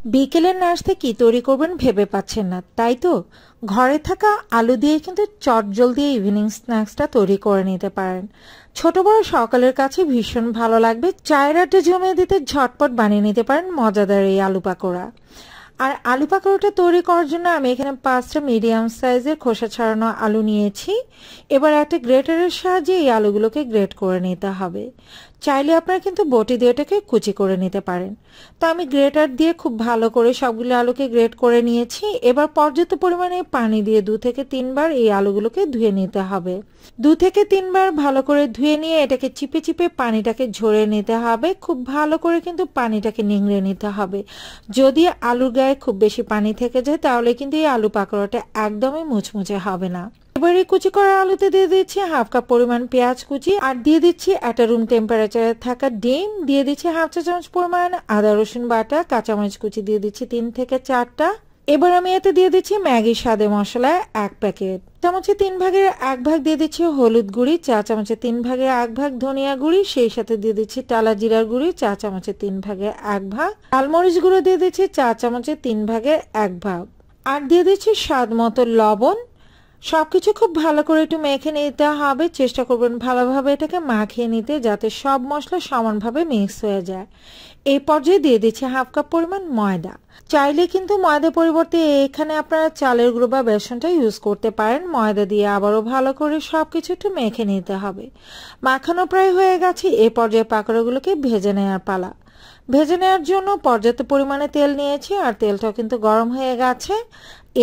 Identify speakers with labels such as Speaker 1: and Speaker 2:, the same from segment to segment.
Speaker 1: বিকেলের নাস্তা কি তৈরি করবেন ভেবে পাচ্ছেন না, তাই তো? ঘরে থাকা আলু দিয়ে কিন্তু চটজলদি ইভিনিং স্ন্যাক্সটা তৈরি করে নিতে পারেন। ছোট বড় সকালের কাছে ভীষণ ভালো লাগবে। চায়ের আড্ডা জমিয়ে দিতে ঝটপট বানিয়ে নিতে পারেন মজাদার এই আলু পাকোড়া। আর আলু পাকোড়াটা তৈরি করার জন্য আমি এখানে 5টা মিডিয়াম সাইজের খোসা ছাড়ানো আলু নিয়েছি। এবার একটা গ্রেটারের সাহায্যে এই আলুগুলোকে গ্রেট করে নিতে হবে। চাইলে আপনারা কিন্তু বটি দিয়ে এটাকে কুচি করে নিতে পারেন। তো আমি গ্রেটার দিয়ে খুব ভালো করে সবগুলো আলুকে গ্রেট করে নিয়েছি। এবার পর্যাপ্ত পরিমাণে পানি দিয়ে 2 থেকে 3 বার এই আলুগুলোকে ধুয়ে নিতে হবে। 2 থেকে 3 বার ভালো করে ধুয়ে নিয়ে এটাকে চিপে চিপে পানিটাকে ঝরিয়ে নিতে হবে। খুব ভালো করে কিন্তু পানিটাকে নিংড়ে নিতে হবে। যদি আলুর গায়ে খুব বেশি পানি থেকে যায় তাহলে কিন্তু এই আলু পাকোড়াটা একদমই মুচমুচে হবে না। এবার এই কুচি করা আলুতে দিয়ে দিচ্ছি 1/2 কাপ পরিমাণ পেঁয়াজ কুচি, আর দিয়ে দিচ্ছি একটা রুম টেম্পারেচারে থাকা ডিম, দিয়ে দিচ্ছি 1/2 চা চামচ পরিমাণ আদা রসুন বাটা, কাঁচামরিচ কুচি দিয়ে দিচ্ছি 3 থেকে 4টা। এবার আমি এতে দিয়ে দিচ্ছি ম্যাগি স্বাদে মশলা 1 প্যাকেট। চামচে 3 ভাগের 1 ভাগ দিয়ে দিচ্ছি হলুদ গুঁড়ি, চা চামচে 3 ভাগের 1 ভাগ ধনিয়া গুঁড়ি, সেই সাথে দিয়ে দিচ্ছি টালা জিরার গুঁড়ি, চা চামচে 3 ভাগের 1 ভাগ, লালমরিচ গুঁড়ো দিয়ে দিচ্ছি চা চামচে 3 ভাগের 1 ভাগ, আর দিয়ে দিচ্ছি স্বাদ মতো লবণ। সবকিছু খুব ভালো করে একটু মেখে নিতে হবে। চেষ্টা করবেন ভালোভাবে এটাকে মাখিয়ে নিতে, যাতে সব মশলা সমানভাবে মিক্স হয়ে যায়। এই পর্যায়ে দিয়ে দিচ্ছি 1/2 কাপ পরিমাণ ময়দা। চাইলে কিন্তু ময়দার পরিবর্তে এখানে আপনারা চালের গুঁড়ো বা বেসনটা ইউজ করতে পারেন। ময়দা দিয়ে আবারও ভালো করে সবকিছু একটু মেখে নিতে হবে। মাখানো প্রায় হয়ে গেছে। এই পর্যায়ে পাকোড়াগুলোকে ভেজে নেওয়ার পালা। ভেজে নেওয়ার জন্য পর্যাপ্ত পরিমাণে তেল নিয়েছি, আর তেলটাও কিন্তু গরম হয়ে গেছে।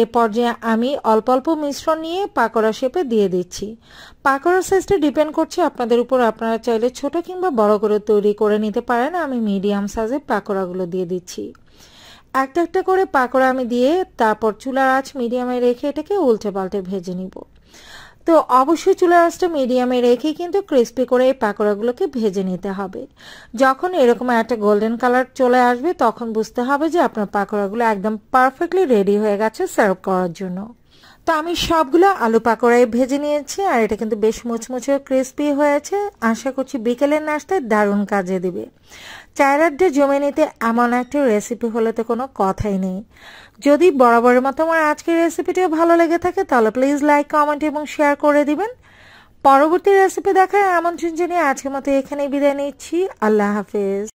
Speaker 1: এ পর্যায়ে আমি অল্প অল্প মিশ্রণ নিয়ে পাকোড়া শেপে দিয়ে দিচ্ছি। পাকোড়ার সাইজটা ডিপেন্ড করছে আপনাদের উপর। আপনারা চাইলে ছোট কিংবা বড় করে তৈরি করে নিতে পারেন। আমি মিডিয়াম সাইজের পাকোড়াগুলো দিয়ে দিচ্ছি। একটা একটা করে পাকোড়া আমি দিয়ে তারপর চুলার আঁচ মিডিয়ামে রেখে এটাকে উল্টে পাল্টে ভেজে নিব। তো অবশ্যই চুলার আঁচটা মিডিয়ামে রেখে কিন্তু ক্রিস্পি করে এই পাকোড়াগুলোকে ভেজে নিতে হবে। যখন এরকম একটা গোল্ডেন কালার চলে আসবে তখন বুঝতে হবে যে আপনার পাকোড়াগুলো একদম পারফেক্টলি রেডি হয়ে গেছে সার্ভ করার জন্য। তো আমি সবগুলো আলু পাকোড়ায় ভেজে নিয়েছি, আর এটা কিন্তু বেশ মুচমুচে ক্রিস্পি হয়েছে। আশা করছি বিকেলের নাস্তায় দারুণ কাজে দিবে। চায়ের আড্ডা জমে নিতে এমন একটা রেসিপি হলে তো কোনো কথাই নেই। যদি বরাবরের মতো আমার আজকের রেসিপিটিও ভালো লেগে থাকে তাহলে প্লিজ লাইক, কমেন্ট এবং শেয়ার করে দিবেন। পরবর্তী রেসিপি দেখার আমন্ত্রণ জানিয়ে আজকের মতো এখানেই বিদায় নিচ্ছি। আল্লাহ হাফেজ।